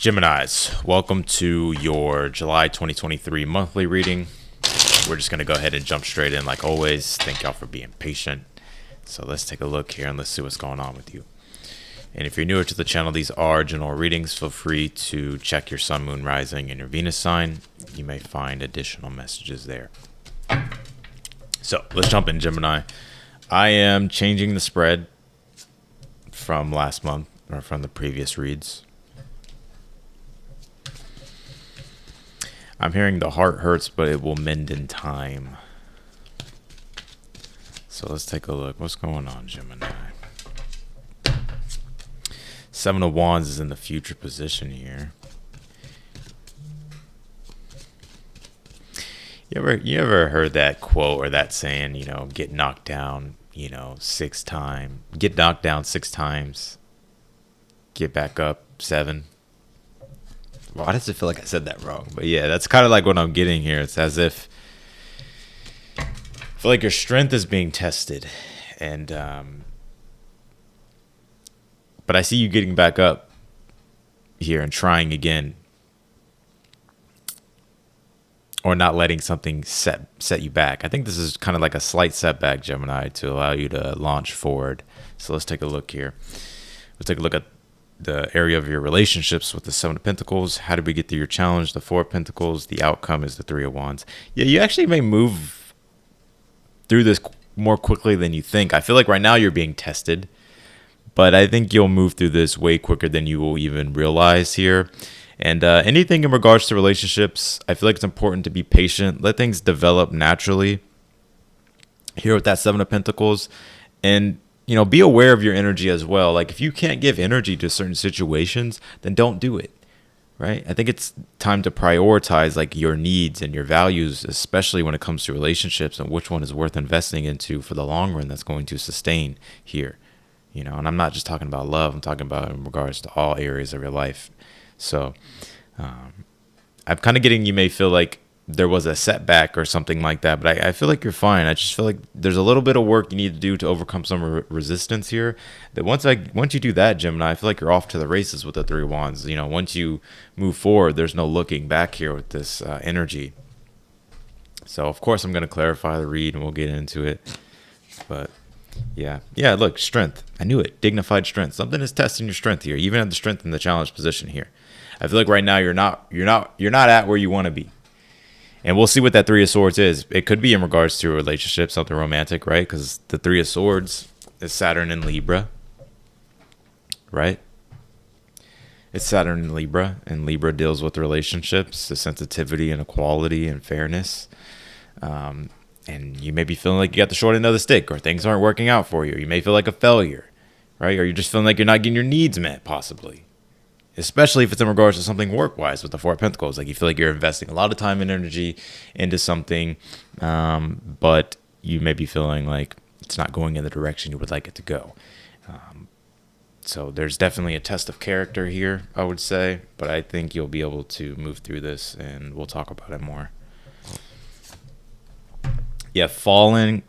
Geminis, welcome to your July 2023 monthly reading. We're just going to go ahead and jump straight in like always. Thank y'all for being patient. So let's take a look here and let's see what's going on with you. And if you're newer to the channel, these are general readings. Feel free to check your sun, moon, rising, and your Venus sign. You may find additional messages there. So let's jump in, Gemini. I am changing the spread from last month or from the previous reads. I'm hearing the heart hurts, but it will mend in time. So let's take a look. What's going on, Gemini? Seven of Wands is in the future position here. You ever heard that quote or that saying, get knocked down, 6 times. Get knocked down 6 times. Get back up 7. Why does it feel like I said that wrong? But yeah, that's kind of like what I'm getting here. It's as if I feel like your strength is being tested. And but I see you getting back up here and trying again. Or not letting something set you back. I think this is kind of like a slight setback, Gemini, to allow you to launch forward. So let's take a look here. Let's take a look at the area of your relationships with the 7 of Pentacles. How did we get through your challenge? The 4 of Pentacles. The outcome is the 3 of Wands. Yeah, you actually may move through this more quickly than you think. I feel like right now you're being tested, but I think you'll move through this way quicker than you will even realize here. And anything in regards to relationships, I feel like it's important to be patient. Let things develop naturally here with that 7 of Pentacles. And, be aware of your energy as well. Like if you can't give energy to certain situations, then don't do it, right? I think it's time to prioritize like your needs and your values, especially when it comes to relationships and which one is worth investing into for the long run that's going to sustain here. And I'm not just talking about love. I'm talking about in regards to all areas of your life. So I'm kind of getting, you may feel like there was a setback or something like that, but I feel like you're fine. I just feel like there's a little bit of work you need to do to overcome some resistance here. That once you do that, Gemini, I feel like you're off to the races with the 3 of Wands. Once you move forward, there's no looking back here with this energy. So of course I'm going to clarify the read and we'll get into it. But yeah, look, strength. I knew it. Dignified strength. Something is testing your strength here, even at the strength in the challenge position here. I feel like right now you're not at where you want to be. And we'll see what that 3 of Swords is. It could be in regards to a relationship, something romantic, right? Because the 3 of Swords is Saturn in Libra, right? It's Saturn in Libra, and Libra deals with relationships, the sensitivity and equality and fairness. And you may be feeling like you got the short end of the stick, or things aren't working out for you. You may feel like a failure, right? Or you're just feeling like you're not getting your needs met, possibly. Especially if it's in regards to something work-wise with the 4 of Pentacles. Like you feel like you're investing a lot of time and energy into something, but you may be feeling like it's not going in the direction you would like it to go. So there's definitely a test of character here, I would say, but I think you'll be able to move through this, and we'll talk about it more. Yeah, falling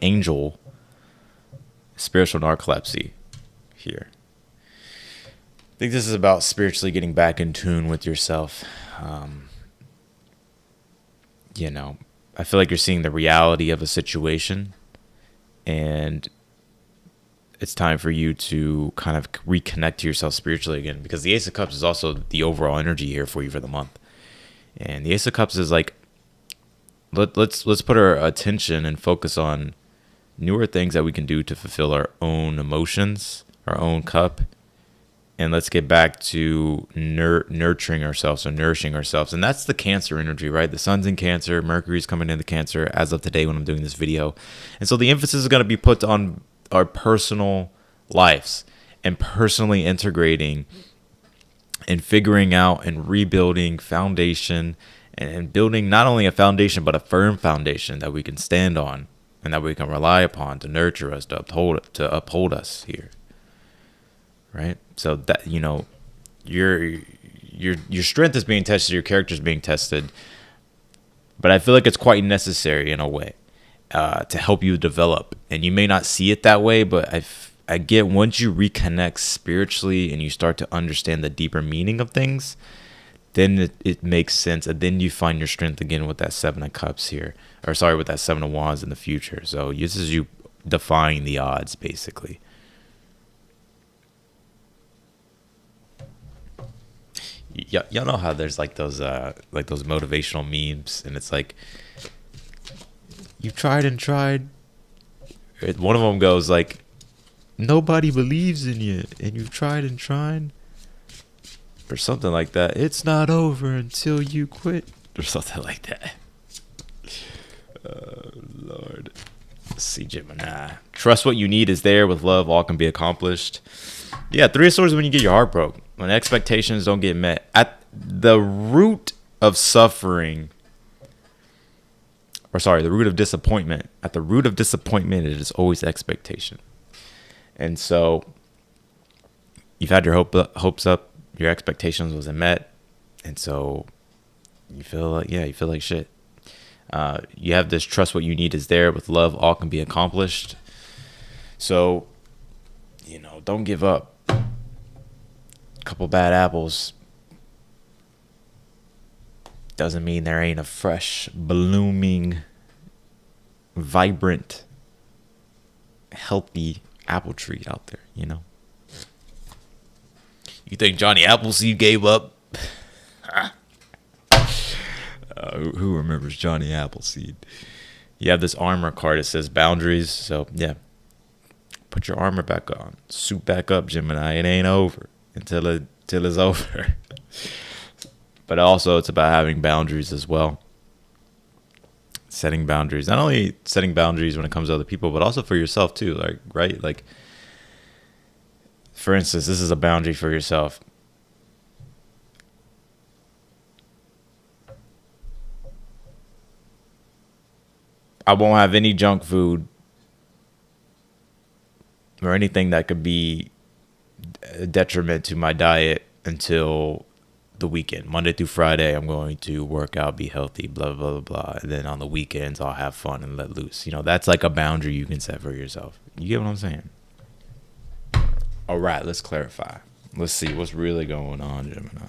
angel, spiritual narcolepsy here. I think this is about spiritually getting back in tune with yourself. I feel like you're seeing the reality of a situation, and it's time for you to kind of reconnect to yourself spiritually again, because the Ace of Cups is also the overall energy here for you for the month. And the Ace of Cups is like, let's put our attention and focus on newer things that we can do to fulfill our own emotions, our own cup. And let's get back to nurturing ourselves or nourishing ourselves. And that's the Cancer energy, right? The sun's in Cancer. Mercury's coming into Cancer as of today when I'm doing this video. And so the emphasis is going to be put on our personal lives and personally integrating and figuring out and rebuilding foundation and building not only a foundation, but a firm foundation that we can stand on and that we can rely upon to nurture us, to uphold us here. Right? So that, your strength is being tested, your character is being tested, but I feel like it's quite necessary in a way to help you develop. And you may not see it that way, but I get once you reconnect spiritually and you start to understand the deeper meaning of things, then it makes sense. And then you find your strength again with that Seven of Cups here. Or sorry, with that Seven of Wands in the future. So this is you defying the odds, basically. Y'all know how there's like those motivational memes, and it's like, you've tried and tried. One of them goes like, nobody believes in you, and you've tried and tried, or something like that. It's not over until you quit, or something like that. Oh, Lord. Let's see, Gemini. Trust what you need is there. With love, all can be accomplished. Yeah, Three of Swords when you get your heart broke. When expectations don't get met. At the root of suffering, or sorry, the root of disappointment. At the root of disappointment, it is always expectation. And so you've had your hopes up, your expectations wasn't met, and so you feel like shit. You have this trust what you need is there. With love, all can be accomplished. So, don't give up. Couple bad apples doesn't mean there ain't a fresh, blooming, vibrant, healthy apple tree out there, You think Johnny Appleseed gave up? Who remembers Johnny Appleseed? You have this armor card. It says boundaries. So, yeah. Put your armor back on. Suit back up, Gemini. It ain't over until it's over. But also, it's about having boundaries as well. Setting boundaries. Not only setting boundaries when it comes to other people, but also for yourself, too. Right? Like, for instance, this is a boundary for yourself. I won't have any junk food or anything that could be a detriment to my diet until the weekend. Monday through Friday, I'm going to work out, be healthy, blah, blah, blah, blah. And then on the weekends, I'll have fun and let loose. That's like a boundary you can set for yourself. You get what I'm saying? All right, let's clarify. Let's see what's really going on, Gemini.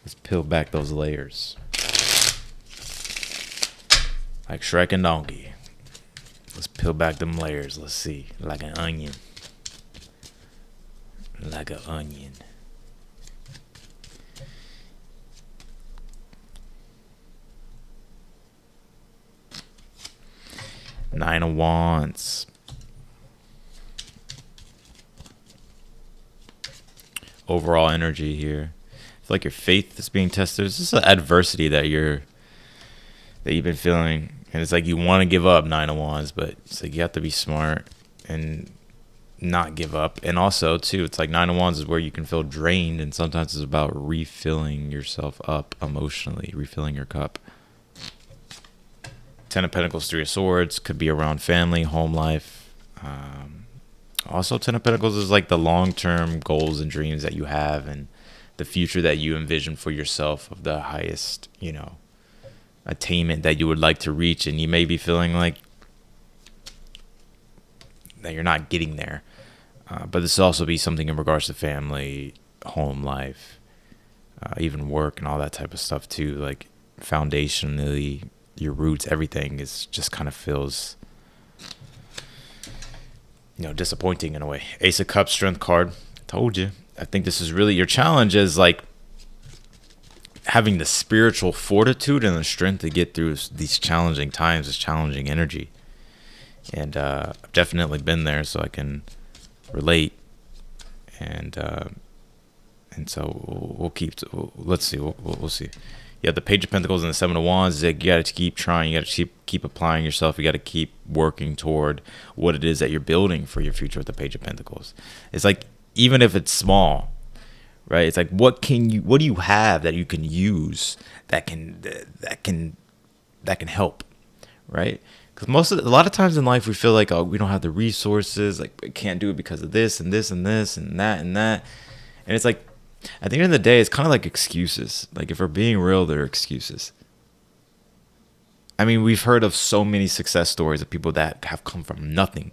Let's peel back those layers. Like Shrek and Donkey. Let's peel back them layers. Let's see. Like an onion. Like an onion. Nine of Wands. Overall energy here. I feel like your faith is being tested. It's just an adversity that you've been feeling. And it's like you want to give up, Nine of Wands, but it's like you have to be smart and not give up. And also, too, it's like Nine of Wands is where you can feel drained, and sometimes it's about refilling yourself up emotionally, refilling your cup. Ten of Pentacles, Three of Swords could be around family, home life. Also, Ten of Pentacles is like the long-term goals and dreams that you have and the future that you envision for yourself of the highest, attainment that you would like to reach, and you may be feeling like that you're not getting there. But this will also be something in regards to family, home life, even work and all that type of stuff too. Like foundationally, your roots, everything is just kind of feels, disappointing in a way. Ace of Cups, Strength card. I told you. I think this is really your challenge is like having the spiritual fortitude and the strength to get through these challenging times, this challenging energy. And I've definitely been there, so I can relate. And so let's see. We'll see. You have the Page of Pentacles and the Seven of Wands. You got to keep trying. You got to keep applying yourself. You got to keep working toward what it is that you're building for your future with the Page of Pentacles. It's like, even if it's small, right? It's like, what do you have that you can use that can help, right? Because a lot of times in life we feel like, oh, we don't have the resources, like we can't do it because of this and this and this and that and that. And it's like, at the end of the day, it's kind of like excuses. Like, if we're being real, they're excuses. I mean, we've heard of so many success stories of people that have come from nothing,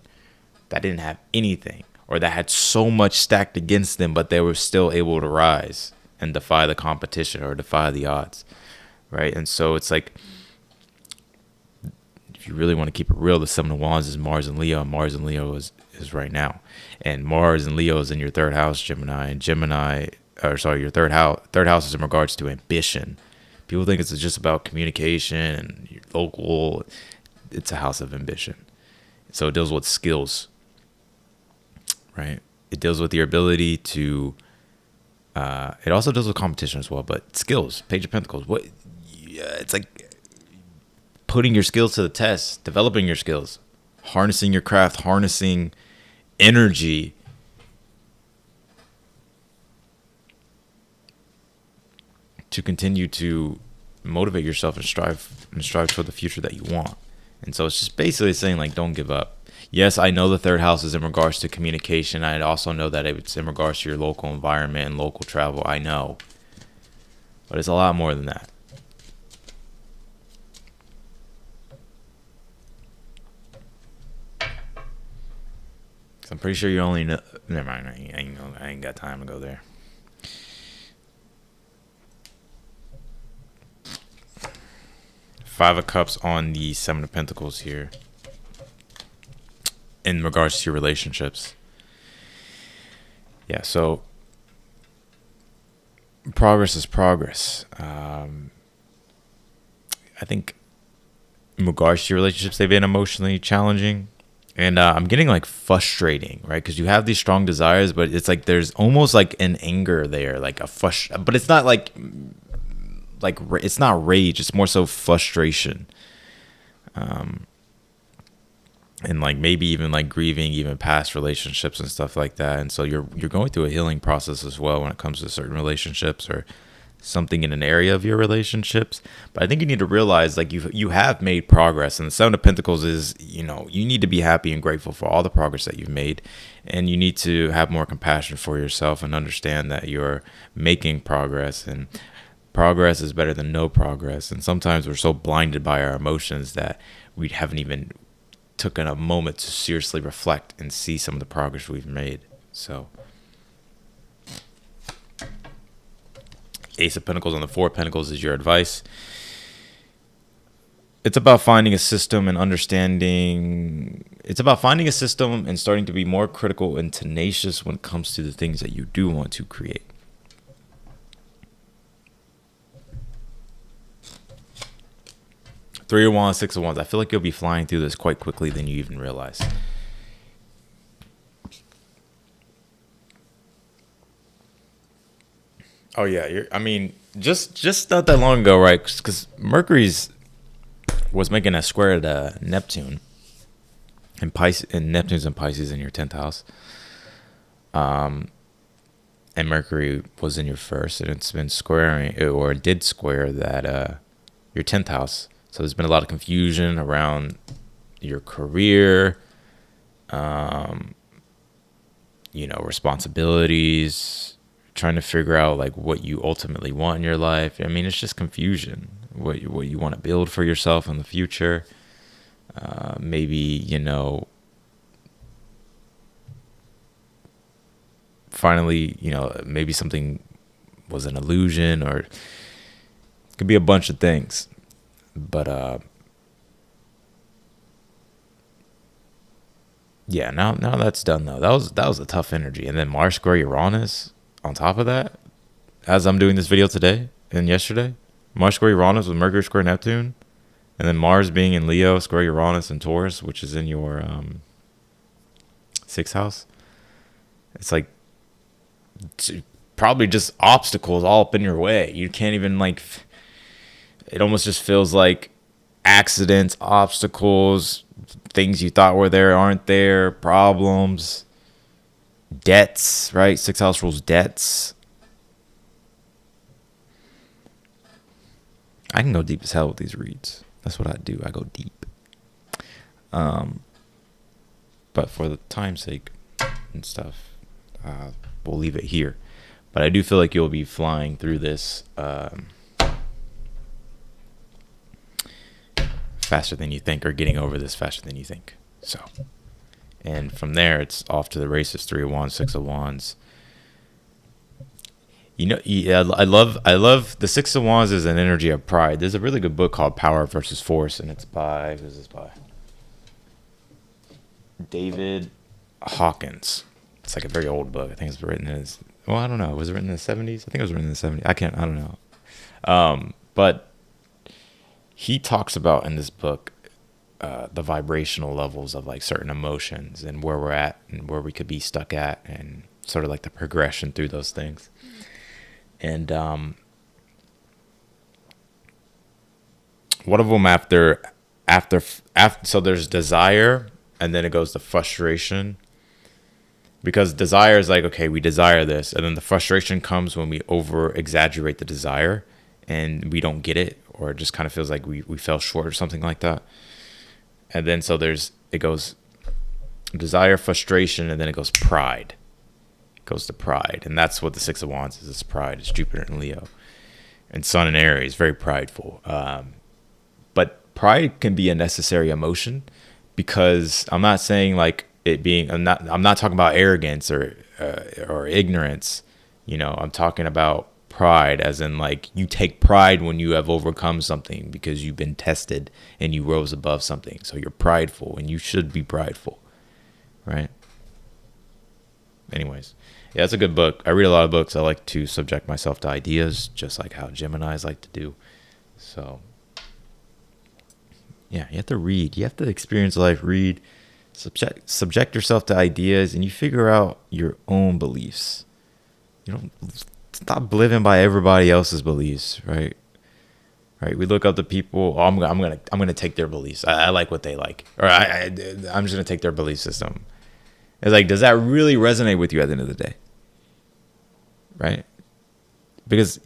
that didn't have anything, or that had so much stacked against them, but they were still able to rise and defy the competition or defy the odds, right? And so it's like, if you really want to keep it real, the Seven of Wands is Mars and Leo, and Mars and Leo is right now. And Mars and Leo is in your third house, Gemini, and your third house is in regards to ambition. People think it's just about communication and your local. It's a house of ambition. So it deals with skills, right? It deals with your ability to, it also deals with competition as well, but skills, Page of Pentacles. It's like putting your skills to the test, developing your skills, harnessing your craft, harnessing energy to continue to motivate yourself and strive toward the future that you want. And so it's just basically saying, like, don't give up. Yes, I know the third house is in regards to communication. I also know that it's in regards to your local environment and local travel. I know. But it's a lot more than that. So I'm pretty sure you only know. Never mind. I ain't got time to go there. Five of Cups on the Seven of Pentacles here in regards to your relationships. Yeah, so progress is progress. I think in regards to your relationships, they've been emotionally challenging. And I'm getting like frustrating, right? Because you have these strong desires, but it's like there's almost like an anger there, like but it's not like it's not rage. It's more so frustration, and like maybe even like grieving even past relationships and stuff like that. And so you're going through a healing process as well when it comes to certain relationships or something in an area of your relationships. But I think you need to realize, like, you have made progress, and the Seven of Pentacles is, you need to be happy and grateful for all the progress that you've made, and you need to have more compassion for yourself and understand that you're making progress, and progress is better than no progress. And sometimes we're so blinded by our emotions that we haven't even taken a moment to seriously reflect and see some of the progress we've made. So Ace of Pentacles on the Four of Pentacles is your advice. It's about finding a system and understanding. It's about finding a system and starting to be more critical and tenacious when it comes to the things that you do want to create. Three of Wands, Six of Wands. I feel like you'll be flying through this quite quickly than you even realize. Oh yeah, just not that long ago, right? Because Mercury's was making a square to Neptune, and Neptune's in Pisces in your 10th house. And Mercury was in your first, and it's been squaring, or it did square that your 10th house. So there's been a lot of confusion around your career, responsibilities, trying to figure out like what you ultimately want in your life. I mean, it's just confusion. What you want to build for yourself in the future. Maybe, finally, maybe something was an illusion, or it could be a bunch of things. But yeah, now that's done though. That was a tough energy. And then Mars square Uranus on top of that, as I'm doing this video today and yesterday. Mars square Uranus with Mercury square Neptune, and then Mars being in Leo square Uranus and Taurus, which is in your 6th house. It's like probably just obstacles all up in your way. You can't even it almost just feels like accidents, obstacles, things you thought were there aren't there, problems, debts, right? 6th house rules debts. I can go deep as hell with these reads. That's what I do. I go deep. But for the time's sake and stuff, we'll leave it here. But I do feel like you'll be flying through this faster than you think, or getting over this faster than you think. So And from there, it's off to the races. 3 of Wands, 6 of Wands. Yeah, I love the 6 of Wands is an energy of pride. There's a really good book called Power versus Force, and it's by, who's this by? David Hawkins. It's like a very old book. I think it's written in well, I don't know. Was it written in the 70s? I think it was written in the 70s. I don't know. But he talks about in this book the vibrational levels of like certain emotions and where we're at and where we could be stuck at, and sort of like the progression through those things. And one of them after so there's desire, and then it goes to frustration, because desire is like, okay, we desire this, and then the frustration comes when we over exaggerate the desire and we don't get it, or it just kind of feels like we fell short or something like that. And then so it goes desire, frustration, and then it goes pride. It goes to pride, and that's what the 6 of Wands is. It's pride. It's Jupiter and Leo, and Sun in Aries, very prideful. But pride can be a necessary emotion, because I'm not saying like it being. I'm not talking about arrogance or ignorance. I'm talking about pride, as in like you take pride when you have overcome something because you've been tested and you rose above something. So you're prideful, and you should be prideful, right? Anyways, yeah, it's a good book. I read a lot of books. I like to subject myself to ideas, just like how Geminis like to do. So yeah, you have to read. You have to experience life. Read, subject yourself to ideas, and you figure out your own beliefs. You don't stop living by everybody else's beliefs, right? Right. We look up to people. Oh, I'm gonna take their beliefs. I like what they like, or I'm just gonna take their belief system. It's like, does that really resonate with you at the end of the day? Right? Because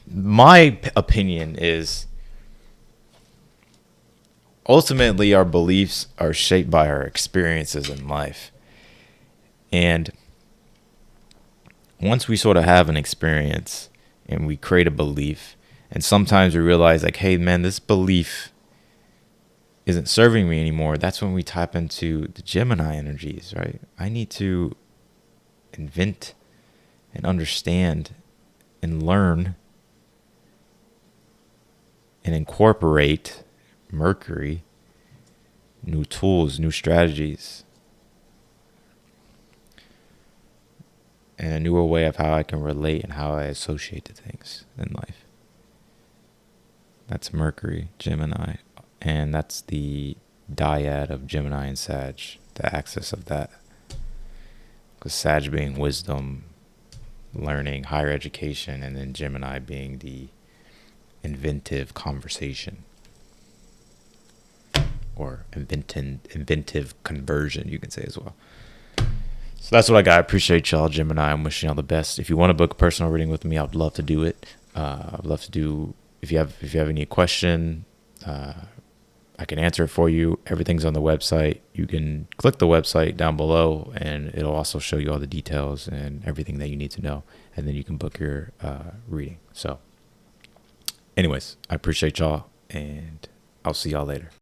my opinion is, ultimately our beliefs are shaped by our experiences in life. And once we sort of have an experience and we create a belief, and sometimes we realize like, hey man, this belief isn't serving me anymore, that's when we tap into the Gemini energies, right? I need to invent and understand and learn and incorporate Mercury, new tools, new strategies, and a newer way of how I can relate and how I associate to things in life. That's Mercury, Gemini, and that's the dyad of Gemini and Sag, the axis of that. Because Sag being wisdom, learning, higher education, and then Gemini being the inventive conversation, or inventive conversion, you can say as well. So that's what I got. I appreciate y'all, Gemini. I'm wishing y'all the best. If you want to book a personal reading with me, I'd love to do it. I'd love to do. If you have any question, I can answer it for you. Everything's on the website. You can click the website down below, and it'll also show you all the details and everything that you need to know. And then you can book your reading. So, anyways, I appreciate y'all, and I'll see y'all later.